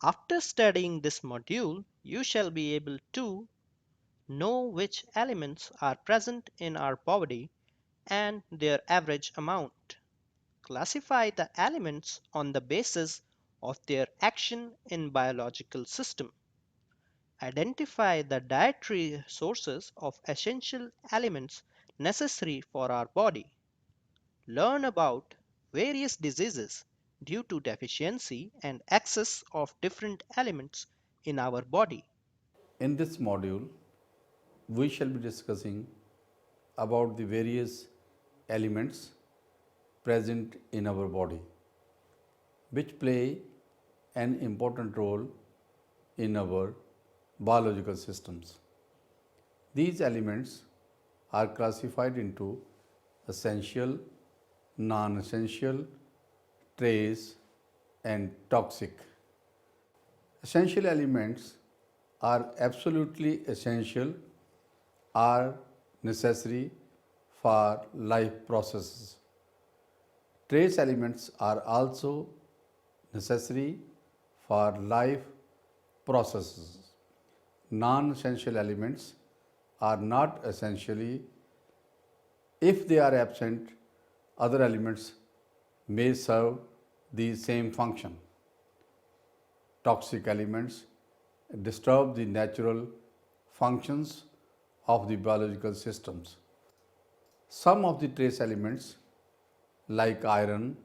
After studying this module, you shall be able to know which elements are present in our body and their average amount, classify the elements on the basis of their action in biological system, identify the dietary sources of essential elements necessary for our body, learn about various diseases due to deficiency and excess of different elements in our body. In this module, we shall be discussing about the various elements present in our body which play an important role in our biological systems. These elements are classified into essential, non essential, trace, and toxic. Essential elements are absolutely essential, are necessary for life processes. Trace elements are also necessary for life processes. Non essential elements are not essentially. If they are absent, other elements may serve the same function. Toxic elements disturb the natural functions of the biological systems. Some of the trace elements like iron,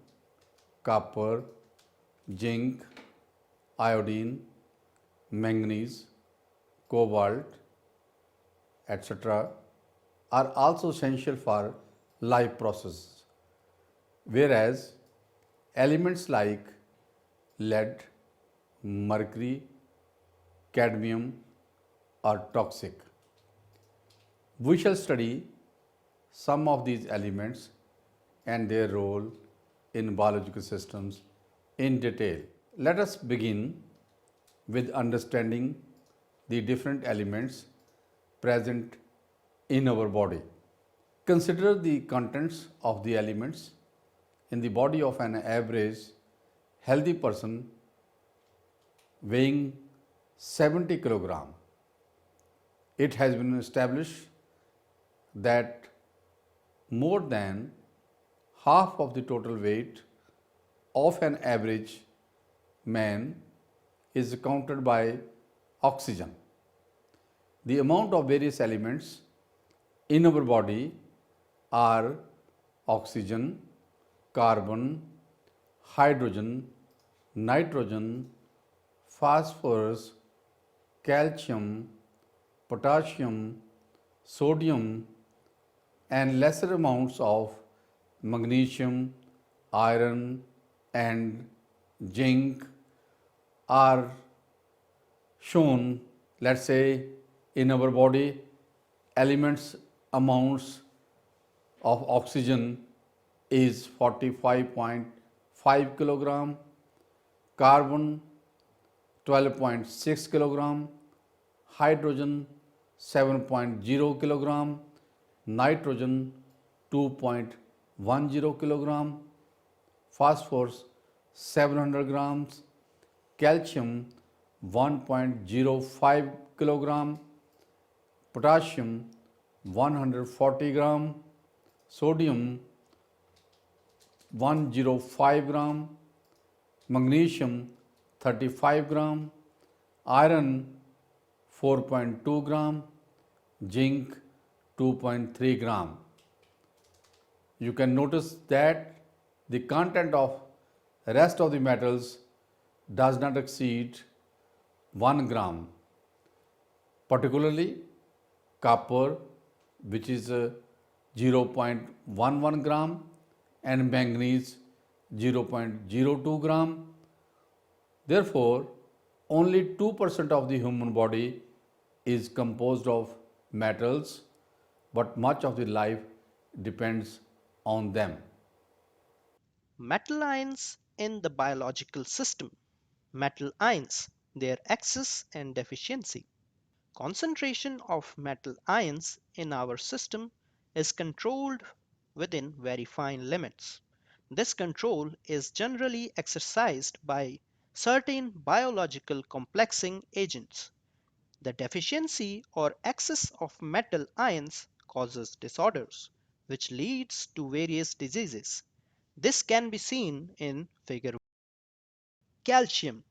copper, zinc, iodine, manganese, cobalt, etc., are also essential for life processes, whereas elements like lead, mercury, cadmium are toxic. We shall study some of these elements and their role in biological systems in detail. Let us begin with understanding the different elements present in our body. Consider the contents of the elements in the body of an average healthy person weighing 70 kg. It has been established that more than half of the total weight of an average man is accounted by oxygen. The amount of various elements in our body are oxygen, carbon, hydrogen, nitrogen, phosphorus, calcium, potassium, sodium, and lesser amounts of magnesium, iron, and zinc are shown. Let's say in our body, elements amounts of oxygen is 45.5 kilogram, carbon 12.6 kilogram, hydrogen 7.0 kilogram, nitrogen 2.10 kilogram, phosphorus 700 grams, calcium 1.05 kilogram, potassium 140 gram, sodium 105 gram, magnesium 35 gram, iron 4.2 gram, zinc 2.3 gram. You can notice that the content of rest of the metals does not exceed 1 gram, particularly copper, which is 0.11 gram, and manganese 0.02 gram. Therefore, only 2% of the human body is composed of metals, but much of the life depends on them. Metal ions in the biological system. Metal ions, their excess and deficiency. Concentration of metal ions in our system is controlled within very fine limits. This control is generally exercised by certain biological complexing agents. The deficiency or excess of metal ions causes disorders, which leads to various diseases. This can be seen in figure. Calcium.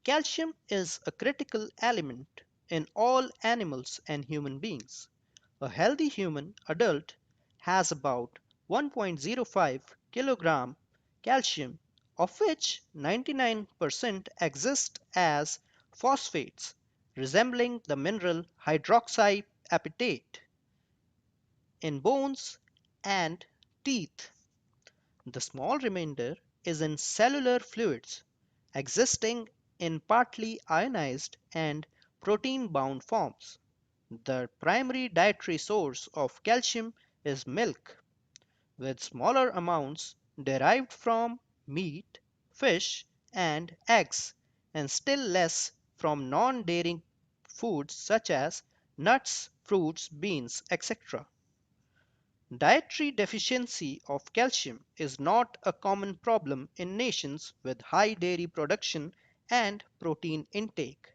Calcium is a critical element in all animals and human beings. A healthy human adult has about 1.05 kilogram calcium, of which 99% exist as phosphates, resembling the mineral hydroxyapatite in bones and teeth. The small remainder is in cellular fluids, existing in partly ionized and protein bound forms. The primary dietary source of calcium is milk, with smaller amounts derived from meat, fish, and eggs, and still less from non dairy foods such as nuts, fruits, beans, etc. Dietary deficiency of calcium is not a common problem in nations with high dairy production and protein intake,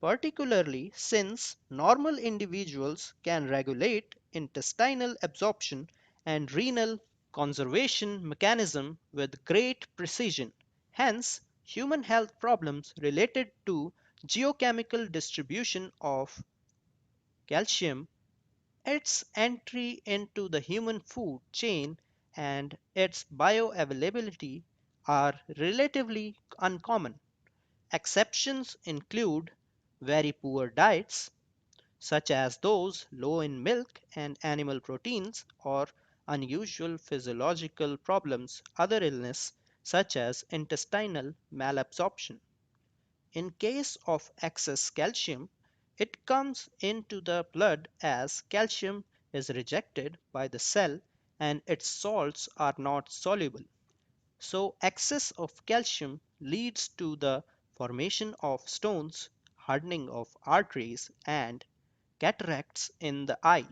particularly since normal individuals can regulate intestinal absorption and renal conservation mechanism with great precision. Hence, human health problems related to geochemical distribution of calcium, its entry into the human food chain, and its bioavailability are relatively uncommon. Exceptions include very poor diets, such as those low in milk and animal proteins, or unusual physiological problems, other illness, such as intestinal malabsorption. In case of excess calcium, it comes into the blood as calcium is rejected by the cell and its salts are not soluble. So, excess of calcium leads to the formation of stones, hardening of arteries, and cataracts in the eye.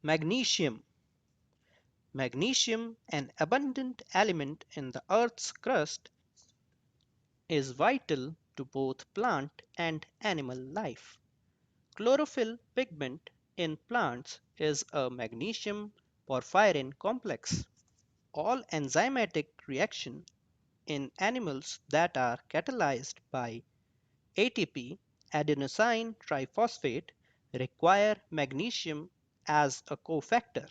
Magnesium. Magnesium, an abundant element in the Earth's crust, is vital to both plant and animal life. Chlorophyll pigment in plants is a magnesium porphyrin complex. All enzymatic reactions in animals that are catalyzed by ATP, adenosine triphosphate, require magnesium as a cofactor.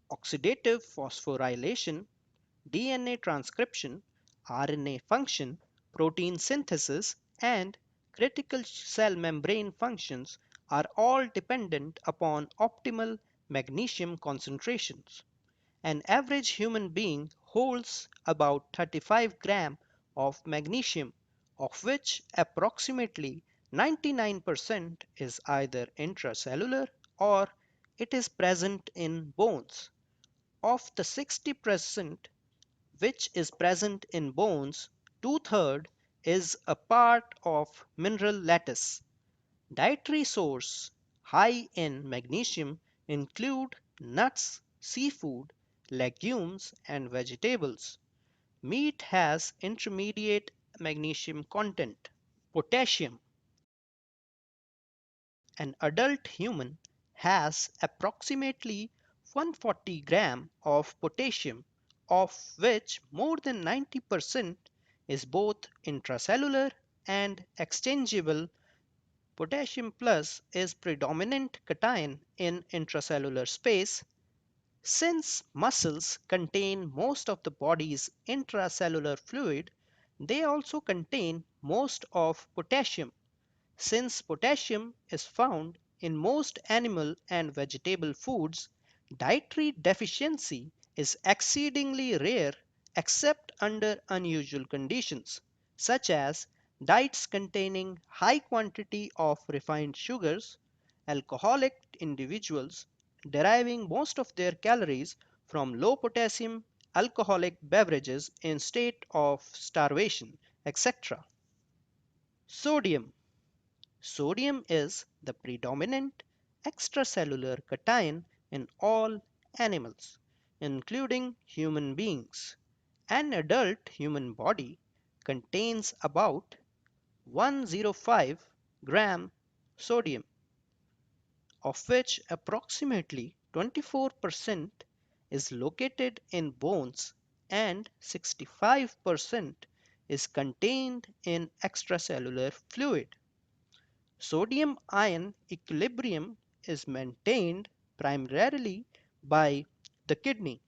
Oxidative phosphorylation, DNA transcription, RNA function, protein synthesis, and critical cell membrane functions are all dependent upon optimal magnesium concentrations. An average human being holds about 35 grams of magnesium, of which approximately 99% is either intracellular or it is present in bones. Of the 60% which is present in bones, two-thirds is a part of mineral lattice. Dietary sources high in magnesium include nuts, seafood, legumes, and vegetables. Meat has intermediate magnesium content. Potassium. An adult human has approximately 140 grams of potassium, of which more than 90% is both intracellular and exchangeable. Potassium plus is predominant cation in intracellular space. Since muscles contain most of the body's intracellular fluid, they also contain most of potassium. Since potassium is found in most animal and vegetable foods, dietary deficiency is exceedingly rare except under unusual conditions, such as diets containing high quantity of refined sugars, alcoholic individuals deriving most of their calories from low potassium alcoholic beverages in state of starvation, etc. Sodium. Sodium is the predominant extracellular cation in all animals, including human beings. An adult human body contains about 105 gram sodium, of which approximately 24% is located in bones and 65% is contained in extracellular fluid. Sodium ion equilibrium is maintained primarily by the kidney,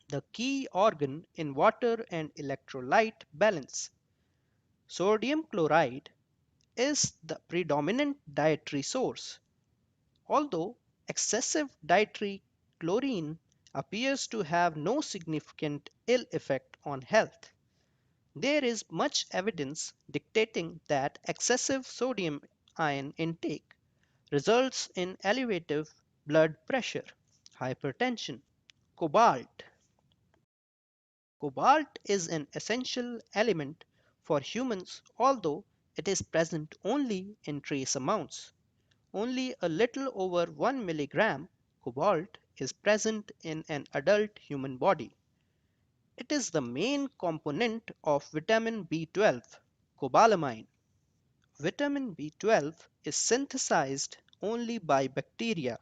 the key organ in water and electrolyte balance. Sodium chloride is the predominant dietary source, although excessive dietary chlorine appears to have no significant ill effect on health. There is much evidence dictating that excessive sodium ion intake results in elevated blood pressure, hypertension. Cobalt. Cobalt is an essential element for humans, although it is present only in trace amounts. Only a little over 1 milligram cobalt is present in an adult human body. It is the main component of vitamin B12, cobalamin. Vitamin B12 is synthesized only by bacteria.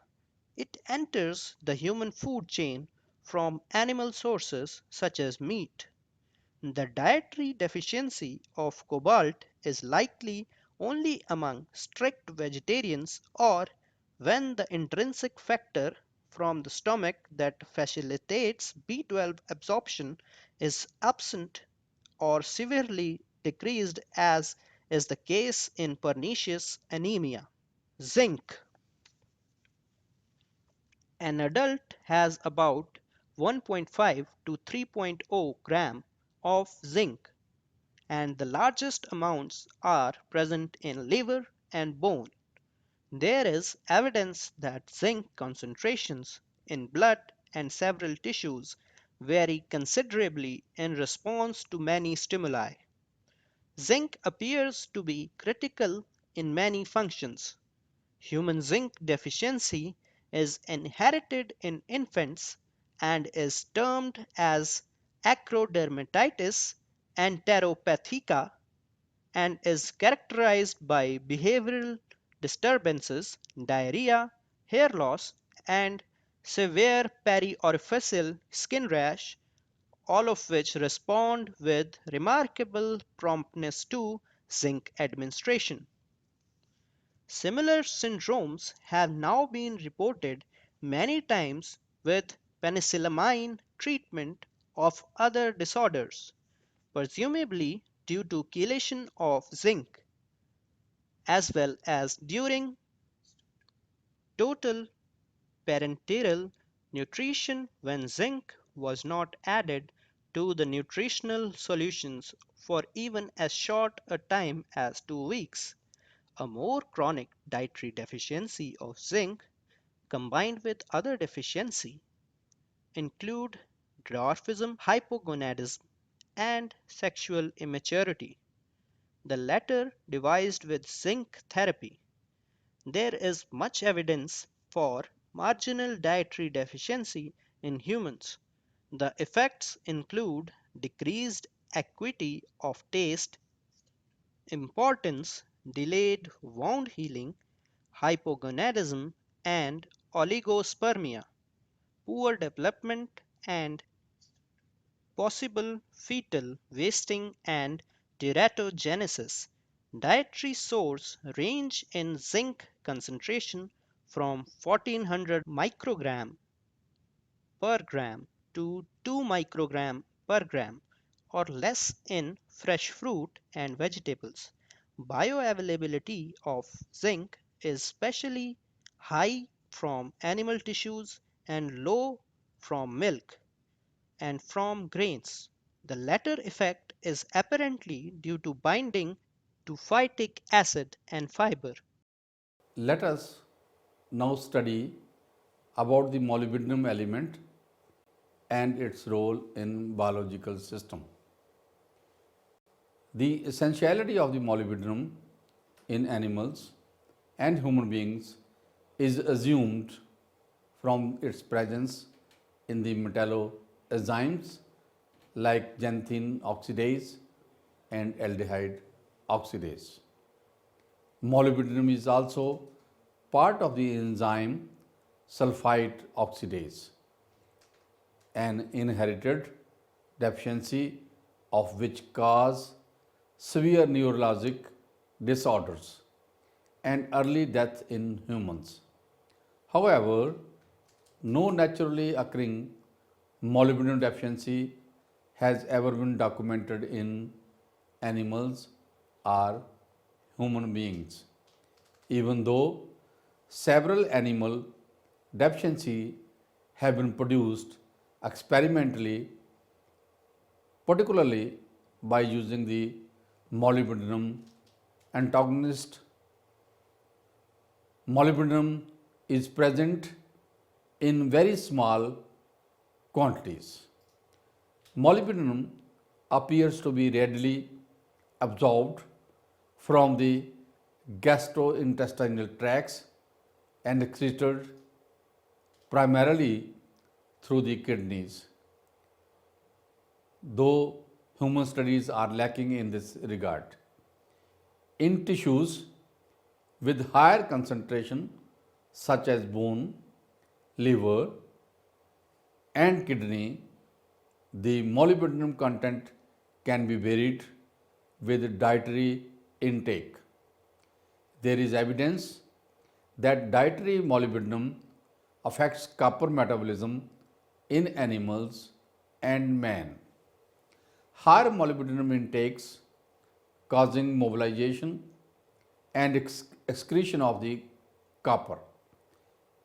It enters the human food chain from animal sources such as meat. The dietary deficiency of cobalt is likely only among strict vegetarians or when the intrinsic factor from the stomach that facilitates B12 absorption is absent or severely decreased, as is the case in pernicious anemia. Zinc. An adult has about 1.5 to 3.0 gram of zinc, and the largest amounts are present in liver and bone. There is evidence that zinc concentrations in blood and several tissues vary considerably in response to many stimuli. Zinc appears to be critical in many functions. Human zinc deficiency is inherited in infants and is termed as acrodermatitis enteropathica and is characterized by behavioral disturbances, diarrhea, hair loss, and severe periorificial skin rash, all of which respond with remarkable promptness to zinc administration. Similar syndromes have now been reported many times with penicillamine treatment of other disorders, presumably due to chelation of zinc, as well as during total parenteral nutrition when zinc was not added to the nutritional solutions for even as short a time as 2 weeks. A more chronic dietary deficiency of zinc combined with other deficiency include dwarfism, hypogonadism, and sexual immaturity, the latter devised with zinc therapy. There is much evidence for marginal dietary deficiency in humans. The effects include decreased acuity of taste, impotence, delayed wound healing, hypogonadism, and oligospermia, poor development, and possible fetal wasting and teratogenesis. Dietary sources range in zinc concentration from 1400 microgram per gram to 2 microgram per gram or less in fresh fruit and vegetables. Bioavailability of zinc is especially high from animal tissues and low from milk and from grains. The latter effect is apparently due to binding to phytic acid and fiber. Let us now study about the molybdenum element and its role in biological system. The essentiality of the molybdenum in animals and human beings is assumed from its presence in the metalloenzymes like xanthine oxidase, and aldehyde oxidase. Molybdenum is also part of the enzyme sulfite oxidase, an inherited deficiency of which cause severe neurologic disorders and early death in humans. However, no naturally occurring molybdenum deficiency has ever been documented in animals or human beings, even though several animal deficiency have been produced experimentally, particularly by using the molybdenum antagonist. Molybdenum is present in very small quantities. Molybdenum appears to be readily absorbed from the gastrointestinal tracts and excreted primarily through the kidneys, though human studies are lacking in this regard. In tissues with higher concentration, such as bone, liver, and kidney, the molybdenum content can be varied with dietary intake. There is evidence that dietary molybdenum affects copper metabolism in animals and man. Higher molybdenum intakes causing mobilization and excretion of the copper.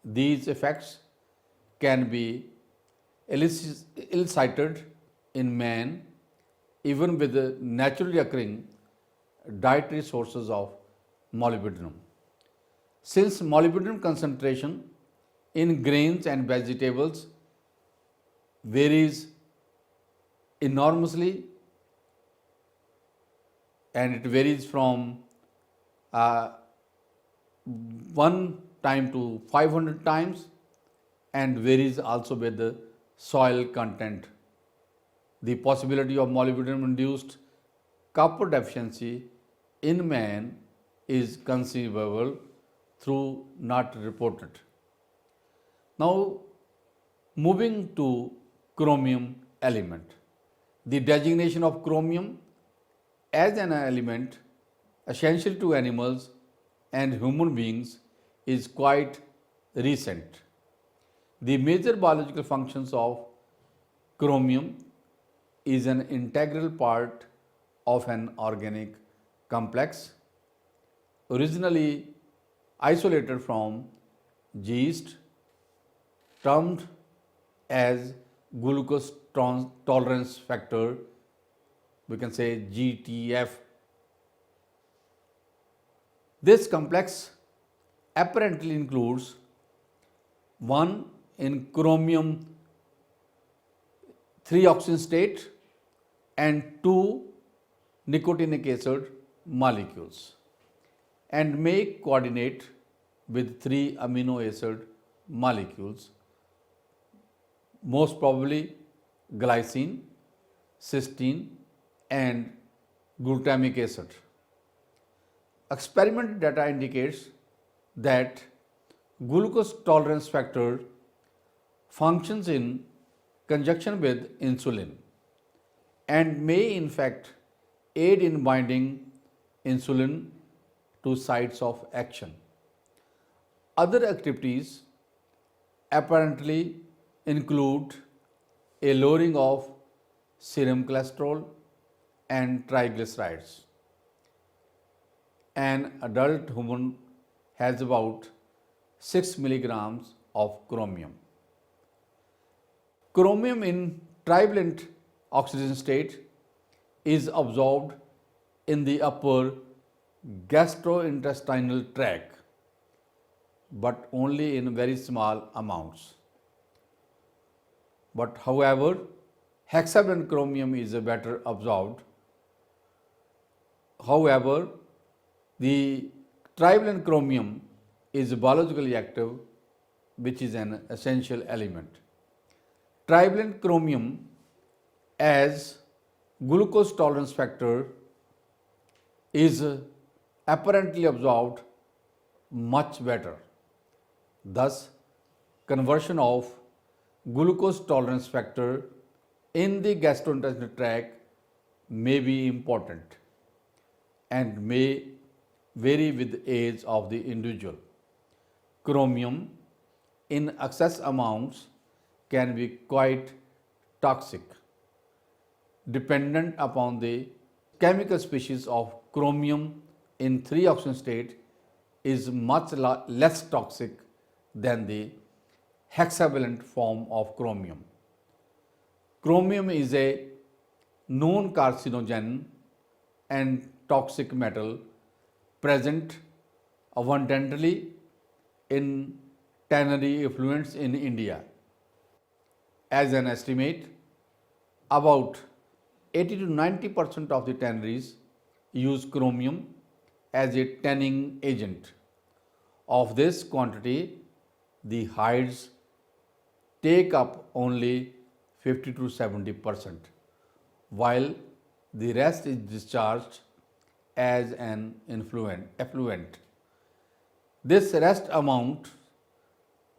These effects can be elicited in man even with the naturally occurring dietary sources of molybdenum. Since molybdenum concentration in grains and vegetables varies enormously, and it varies from uh, 1 time to 500 times, and varies also with the soil content. The possibility of molybdenum induced copper deficiency in man is conceivable, through not reported. Now, moving to chromium element. The designation of chromium as an element essential to animals and human beings is quite recent. The major biological functions of chromium is an integral part of an organic complex originally isolated from yeast, termed as glucose tolerance factor, we can say GTF. This complex apparently includes 1 in chromium 3 oxygen state and 2 nicotinic acid molecules, and may coordinate with 3 amino acid molecules, most probably glycine, cysteine, and glutamic acid. Experimental data indicates that glucose tolerance factor functions in conjunction with insulin and may in fact aid in binding insulin to sites of action. Other activities apparently include a lowering of serum cholesterol and triglycerides. An adult human has about 6 milligrams of chromium. Chromium in trivalent oxygen state is absorbed in the upper gastrointestinal tract, but only in very small amounts. But however, hexavalent chromium is better absorbed. However, the trivalent chromium is biologically active, which is an essential element. Trivalent chromium as glucose tolerance factor is apparently absorbed much better. Thus, conversion of glucose tolerance factor in the gastrointestinal tract may be important and may vary with age of the individual. Chromium in excess amounts can be quite toxic dependent upon the chemical species of chromium in 3-oxygen state is much less toxic than the hexavalent form of chromium. Chromium is a known carcinogen and toxic metal present abundantly in tannery effluents in India. As an estimate, about 80 to 90% of the tanneries use chromium as a tanning agent. Of this quantity, the hides take up only 50 to 70%, while the rest is discharged as an effluent. This rest amounts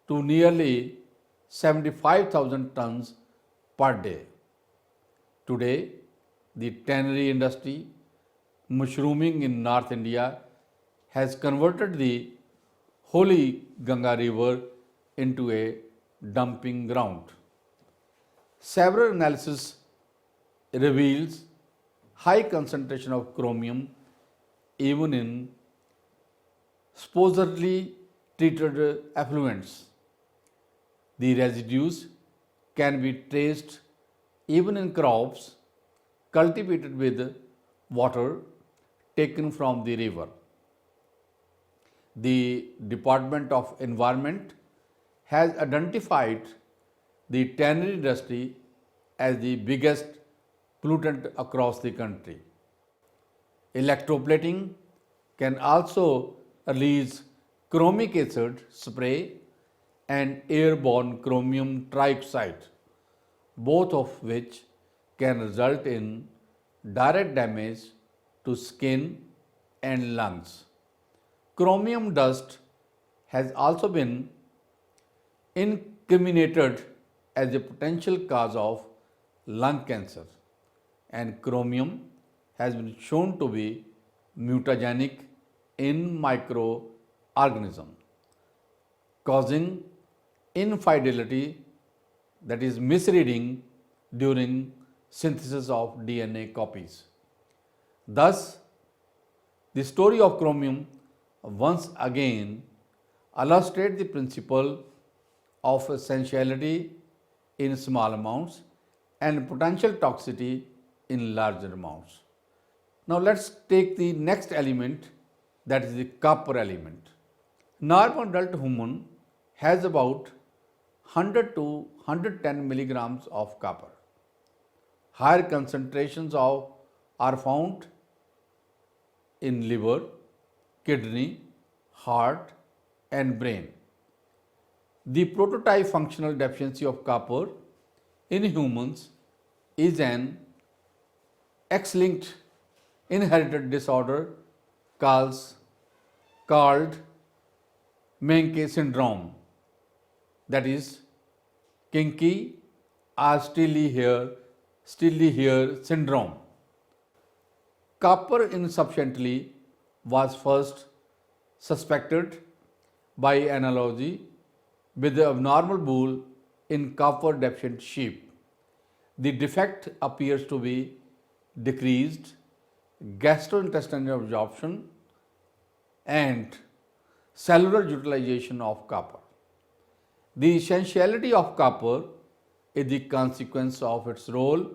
to nearly 75,000 tons per day. Today, the tannery industry, mushrooming in North India, has converted the holy Ganga river into a dumping ground. Several analysis reveals high concentration of chromium even in supposedly treated effluents. The residues can be traced even in crops cultivated with water taken from the river. The Department of Environment has identified the tannery industry as the biggest pollutant across the country. Electroplating can also release chromic acid spray and airborne chromium trioxide, both of which can result in direct damage to skin and lungs. Chromium dust has also been incriminated as a potential cause of lung cancer, and chromium has been shown to be mutagenic in microorganisms, causing infidelity, that is misreading during synthesis of DNA copies. Thus, the story of chromium once again illustrates the principle of essentiality in small amounts and potential toxicity in larger amounts. Now let's take the next element, that is the copper element. Normal adult human has about 100 to 110 milligrams of copper. Higher concentrations are found in liver, kidney, heart, and brain. The prototype functional deficiency of copper in humans is an X-linked inherited disorder called Menkes syndrome, that is kinky or stilly hair syndrome. Copper insufficiently was first suspected by analogy with the abnormal bull in copper deficient sheep. The defect appears to be decreased gastrointestinal absorption and cellular utilization of copper. The essentiality of copper is the consequence of its role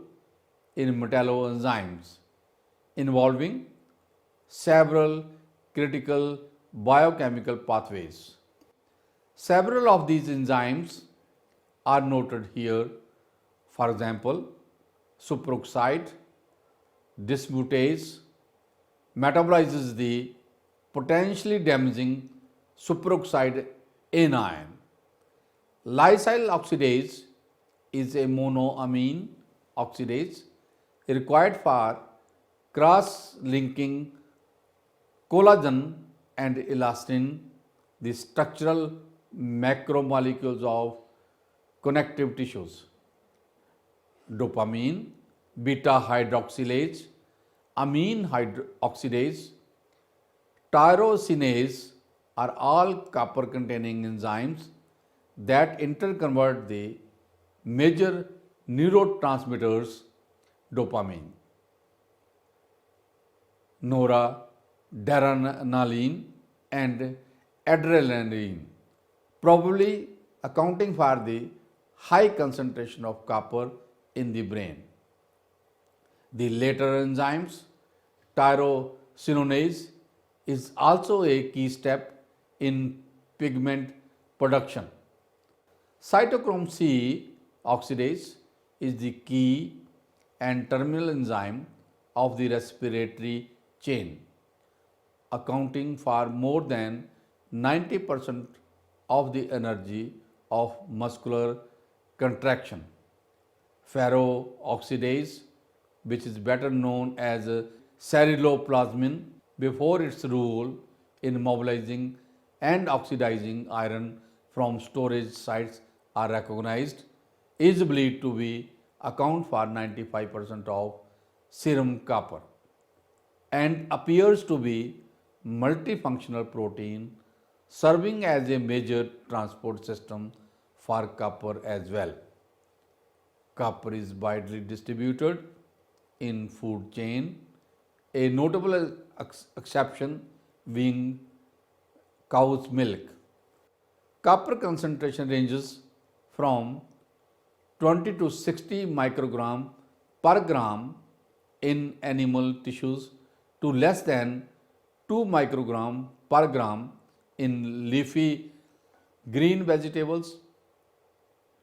in metalloenzymes involving several critical biochemical pathways. Several of these enzymes are noted here. For example, superoxide dismutase metabolizes the potentially damaging superoxide anion. Lysyl oxidase is a monoamine oxidase required for cross-linking Collagen and elastin, the structural macromolecules of connective tissues. Dopamine, beta hydroxylase, amine oxidase, tyrosinase are all copper containing enzymes that interconvert the major neurotransmitters dopamine, noradrenaline, and adrenaline, probably accounting for the high concentration of copper in the brain. The later enzymes, tyrosinase, is also a key step in pigment production. Cytochrome C oxidase is the key and terminal enzyme of the respiratory chain, accounting for more than 90% of the energy of muscular contraction. Ferrooxidase, which is better known as ceruloplasmin, before its role in mobilizing and oxidizing iron from storage sites are recognized, is believed to be account for 95% of serum copper and appears to be multifunctional protein serving as a major transport system for copper as well. Copper is widely distributed in food chain, a notable exception being cow's milk. Copper concentration ranges from 20 to 60 microgram per gram in animal tissues to less than 2 microgram per gram in leafy green vegetables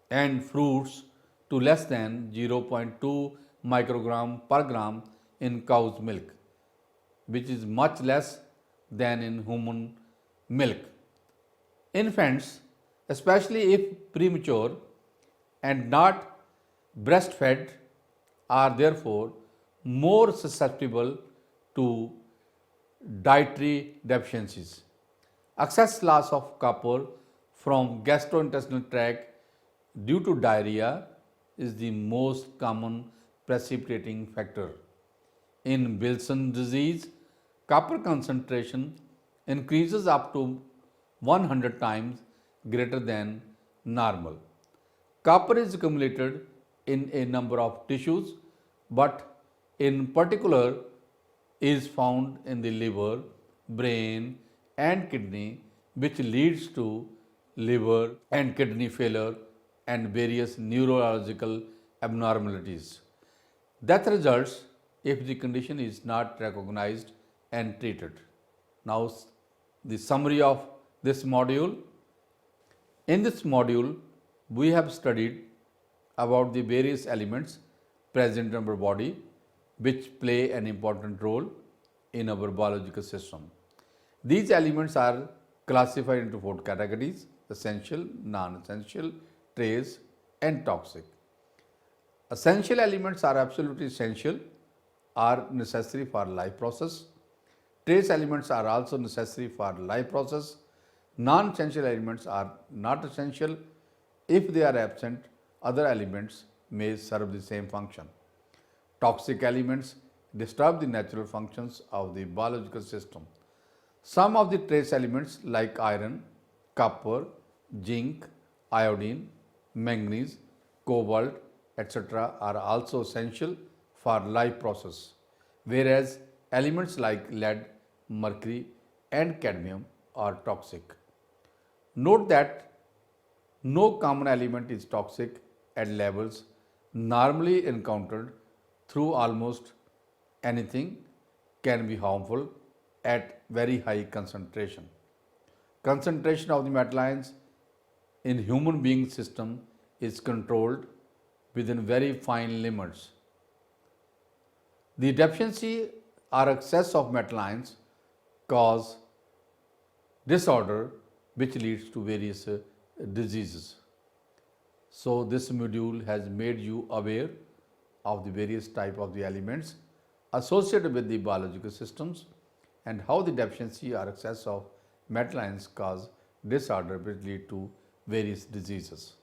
and fruits to less than 0.2 microgram per gram in cow's milk, which is much less than in human milk. Infants, especially if premature and not breastfed, are therefore more susceptible to dietary deficiencies. Excess loss of copper from gastrointestinal tract due to diarrhea is the most common precipitating factor. In Wilson disease, copper concentration increases up to 100 times greater than normal. Copper is accumulated in a number of tissues, but in particular is found in the liver, brain, and kidney, which leads to liver and kidney failure and various neurological abnormalities. Death results if the condition is not recognized and treated. Now, the summary of this module. In this module, we have studied about the various elements present in our body which play an important role in our biological system. These elements are classified into four categories: essential, non-essential, trace, and toxic. Essential elements are absolutely essential, are necessary for life process. Trace elements are also necessary for life process. Non-essential elements are not essential. If they are absent, other elements may serve the same function. Toxic elements disturb the natural functions of the biological system. Some of the trace elements like iron, copper, zinc, iodine, manganese, cobalt, etc. are also essential for life process, whereas elements like lead, mercury, and cadmium are toxic. Note that no common element is toxic at levels normally encountered through almost anything can be harmful at very high concentration. Concentration of the metal ions in human being system is controlled within very fine limits. The deficiency or excess of metal ions cause disorder which leads to various diseases. So this module has made you aware of the various type of the elements associated with the biological systems and how the deficiency or excess of metal ions cause disorder which lead to various diseases.